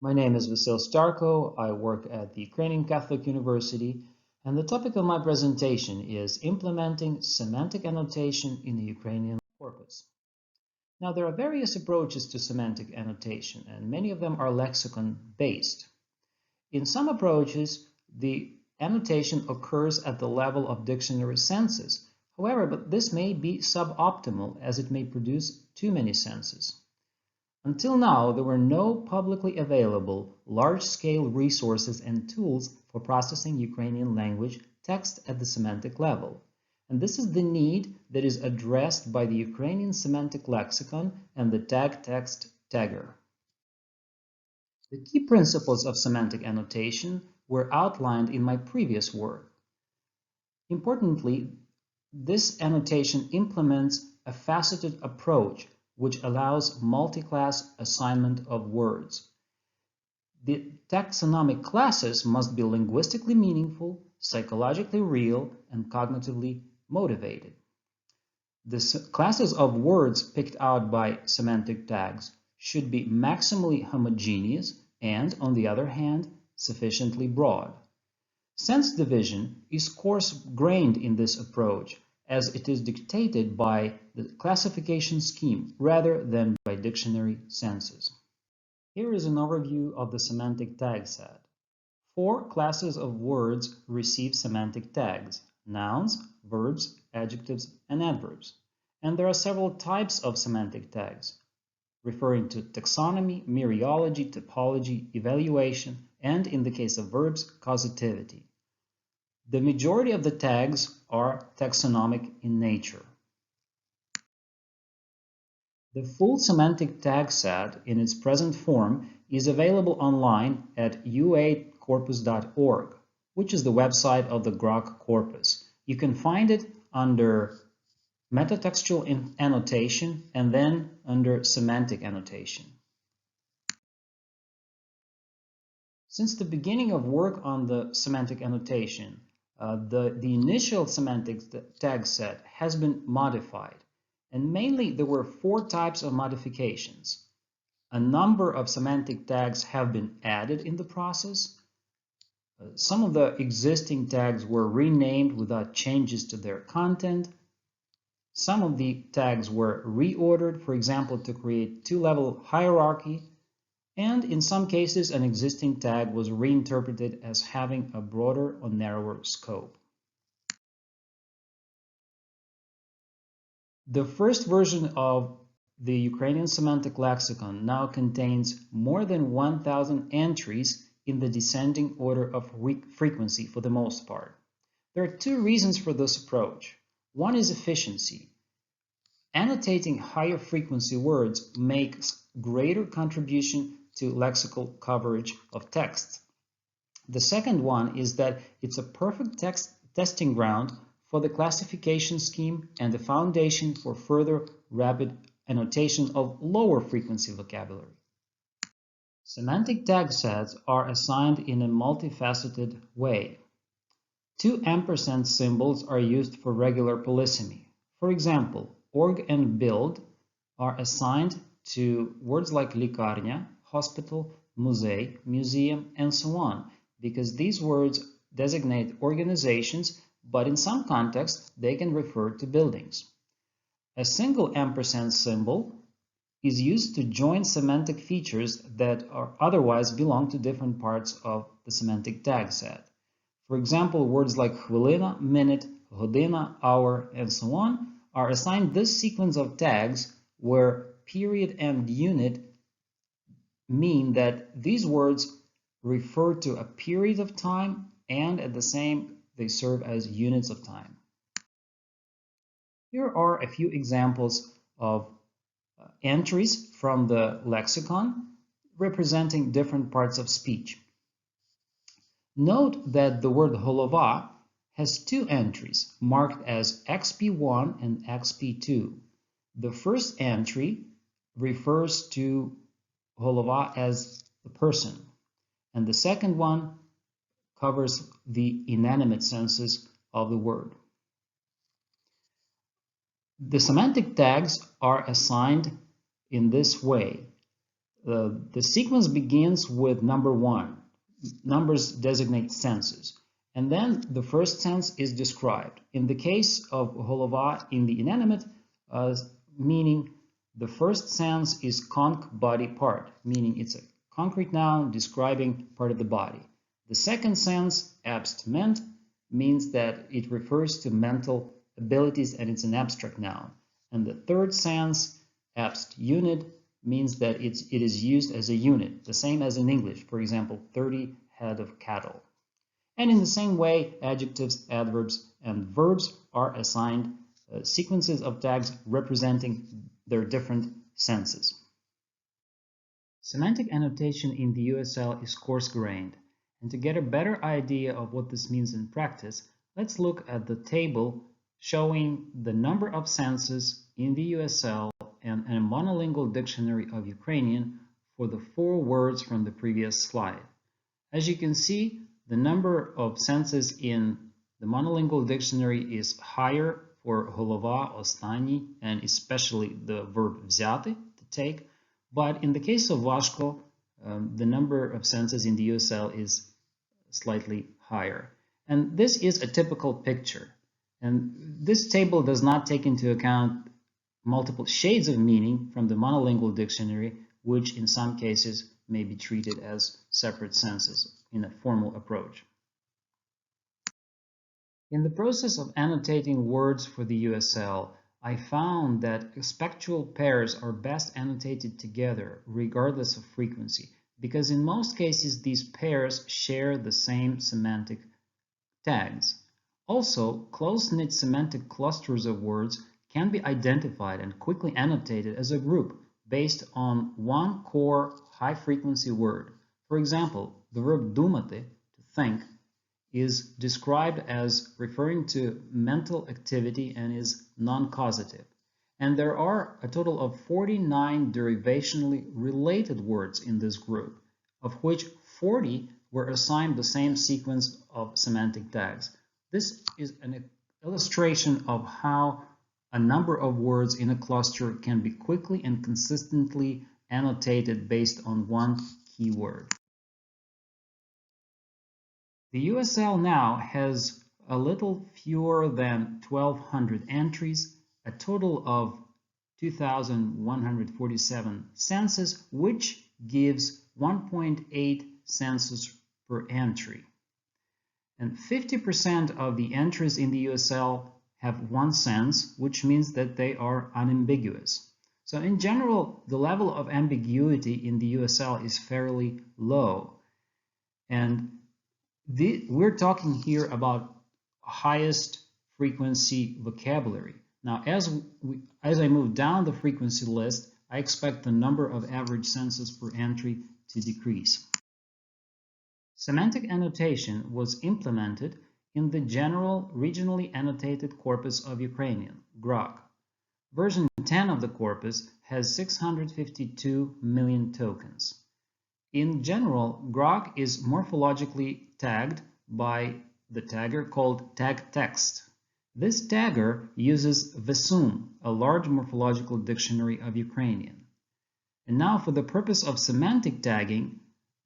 My name is Vasyl Starko. I work at the Ukrainian Catholic University, and the topic of my presentation is implementing semantic annotation in the Ukrainian corpus. Now, there are various approaches to semantic annotation, and many of them are lexicon-based. In some approaches, the annotation occurs at the level of dictionary senses. However, this may be suboptimal as it may produce too many senses. Until now, there were no publicly available large-scale resources and tools for processing Ukrainian language text at the semantic level. And this is the need that is addressed by the Ukrainian semantic lexicon and the tag text tagger. The key principles of semantic annotation were outlined in my previous work. Importantly, this annotation implements a faceted approach which allows multi-class assignment of words. The taxonomic classes must be linguistically meaningful, psychologically real, and cognitively motivated. The classes of words picked out by semantic tags should be maximally homogeneous and, on the other hand, sufficiently broad. Sense division is coarse-grained in this approach, as it is dictated by the classification scheme rather than by dictionary senses. Here is an overview of the semantic tag set. 4 classes of words receive semantic tags: nouns, verbs, adjectives, and adverbs. And there are several types of semantic tags, referring to taxonomy, mereology, typology, evaluation, and, in the case of verbs, causativity. The majority of the tags are taxonomic in nature. The full semantic tag set in its present form is available online at ua-corpus.org, which is the website of the Grok corpus. You can find it under metatextual annotation and then under semantic annotation. Since the beginning of work on the semantic annotation, the initial semantic tag set has been modified, and mainly there were 4 types of modifications. A number of semantic tags have been added in the process. Some of the existing tags were renamed without changes to their content. Some of the tags were reordered, for example, to create 2-level hierarchy. And in some cases, an existing tag was reinterpreted as having a broader or narrower scope. The first version of the Ukrainian semantic lexicon now contains more than 1,000 entries in the descending order of frequency for the most part. There are 2 reasons for this approach. One is efficiency. Annotating higher frequency words makes greater contribution to lexical coverage of text. The second one is that it's a perfect testing ground for the classification scheme and the foundation for further rapid annotation of lower frequency vocabulary. Semantic tag sets are assigned in a multifaceted way. 2 ampersand symbols are used for regular polysemy. For example, org and build are assigned to words like likarnia, hospital, muzey, museum, and so on, because these words designate organizations, but in some contexts they can refer to buildings. A single ampersand symbol is used to join semantic features that otherwise belong to different parts of the semantic tag set. For example, words like хвилина, minute, година, hour, and so on are assigned this sequence of tags where period and unit mean that these words refer to a period of time and at the same they serve as units of time. Here are a few examples of entries from the lexicon representing different parts of speech. Note that the word holova has 2 entries marked as XP1 and XP2. The first entry refers to holova as the person, and the second one covers the inanimate senses of the word. The semantic tags are assigned in this way. The sequence begins with number 1. Numbers designate senses. And then the first sense is described. In the case of holova in the inanimate, meaning the first sense is conch body part, meaning it's a concrete noun describing part of the body. The second sense, abst ment, means that it refers to mental abilities and it's an abstract noun. And the third sense, abst unit, means that it is used as a unit, the same as in English, for example, 30 head of cattle. And in the same way, adjectives, adverbs, and verbs are assigned sequences of tags representing their different senses. Semantic annotation in the USL is coarse-grained, and to get a better idea of what this means in practice, let's look at the table showing the number of senses in the USL and a monolingual dictionary of Ukrainian for the 4 words from the previous slide. As you can see, the number of senses in the monolingual dictionary is higher for holova, ostanyi, and especially the verb взяти, to take. But in the case of Vashko, the number of senses in the USL is slightly higher. And this is a typical picture. And this table does not take into account multiple shades of meaning from the monolingual dictionary, which in some cases may be treated as separate senses in a formal approach. In the process of annotating words for the USL, I found that spectral pairs are best annotated together, regardless of frequency, because in most cases these pairs share the same semantic tags. Also, close-knit semantic clusters of words can be identified and quickly annotated as a group based on one core high-frequency word. For example, the verb думати, to think, is described as referring to mental activity and is non-causative. And there are a total of 49 derivationally related words in this group, of which 40 were assigned the same sequence of semantic tags. This is an illustration of how a number of words in a cluster can be quickly and consistently annotated based on one keyword. The USL now has a little fewer than 1,200 entries, a total of 2,147 senses, which gives 1.8 senses per entry. And 50% of the entries in the USL have one sense, which means that they are unambiguous. So in general, the level of ambiguity in the USL is fairly low. And we're talking here about highest frequency vocabulary. Now, as I move down the frequency list, I expect the number of average senses per entry to decrease. Semantic annotation was implemented in the general regionally annotated corpus of Ukrainian, GROK. Version 10 of the corpus has 652 million tokens. In general, GROK is morphologically tagged by the tagger called tag text. This tagger uses Vesum, a large morphological dictionary of Ukrainian. And now for the purpose of semantic tagging,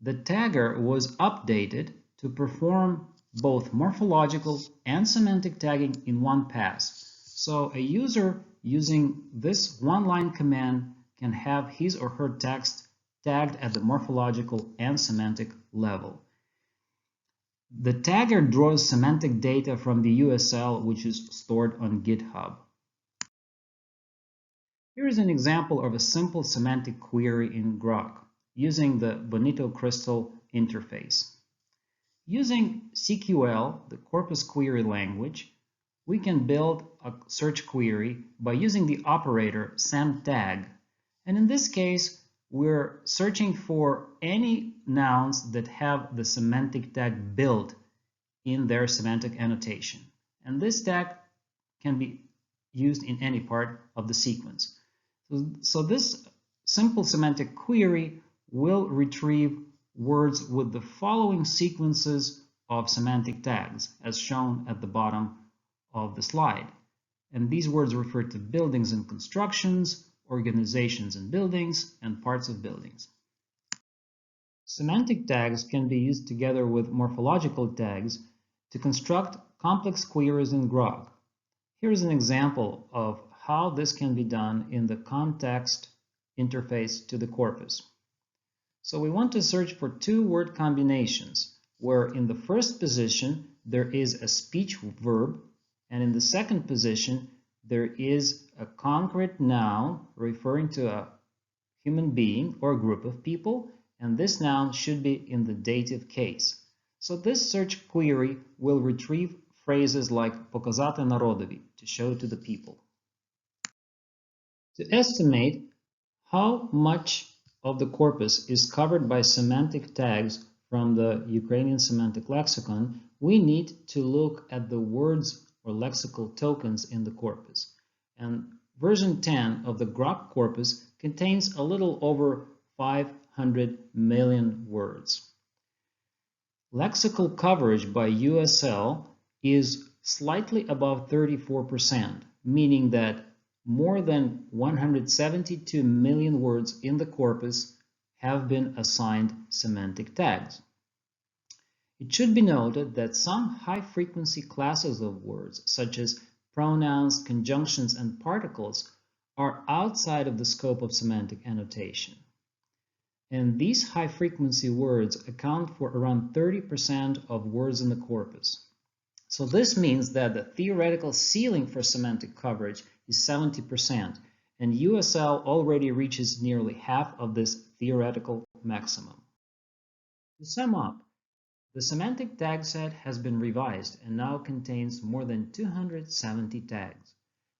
the tagger was updated to perform both morphological and semantic tagging in one pass. So a user using this one-line command can have his or her text tagged at the morphological and semantic level. The tagger draws semantic data from the USL, which is stored on GitHub. Here is an example of a simple semantic query in GROK using the Bonito Crystal interface. Using CQL, the Corpus query language, we can build a search query by using the operator semtag. And in this case, we're searching for any nouns that have the semantic tag built in their semantic annotation. And this tag can be used in any part of the sequence. So this simple semantic query will retrieve words with the following sequences of semantic tags, as shown at the bottom of the slide. And these words refer to buildings and constructions, organizations and buildings, and parts of buildings. Semantic tags can be used together with morphological tags to construct complex queries in Grok. Here is an example of how this can be done in the context interface to the corpus. So we want to search for two word combinations, where in the first position there is a speech verb, and in the second position there is a concrete noun referring to a human being or group of people, and this noun should be in the dative case. So this search query will retrieve phrases like "показати народові," to show to the people. To estimate how much of the corpus is covered by semantic tags from the Ukrainian semantic lexicon, we need to look at the words or lexical tokens in the corpus. And version 10 of the Grok corpus contains a little over 500 million words. Lexical coverage by USL is slightly above 34%, meaning that more than 172 million words in the corpus have been assigned semantic tags. It should be noted that some high-frequency classes of words, such as pronouns, conjunctions, and particles, are outside of the scope of semantic annotation. And these high-frequency words account for around 30% of words in the corpus. So this means that the theoretical ceiling for semantic coverage is 70%, and USL already reaches nearly half of this theoretical maximum. To sum up, the semantic tag set has been revised and now contains more than 270 tags.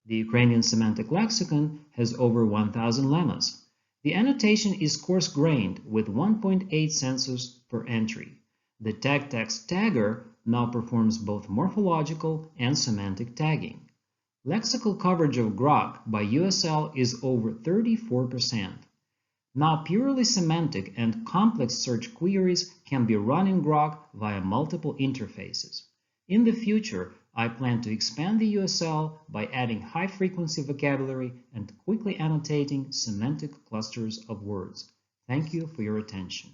The Ukrainian semantic lexicon has over 1,000 lemmas. The annotation is coarse-grained with 1.8 sensors per entry. The tag text tagger now performs both morphological and semantic tagging. Lexical coverage of Grok by USL is over 34%. Now purely semantic and complex search queries can be run in Grok via multiple interfaces. In the future, I plan to expand the USL by adding high-frequency vocabulary and quickly annotating semantic clusters of words. Thank you for your attention.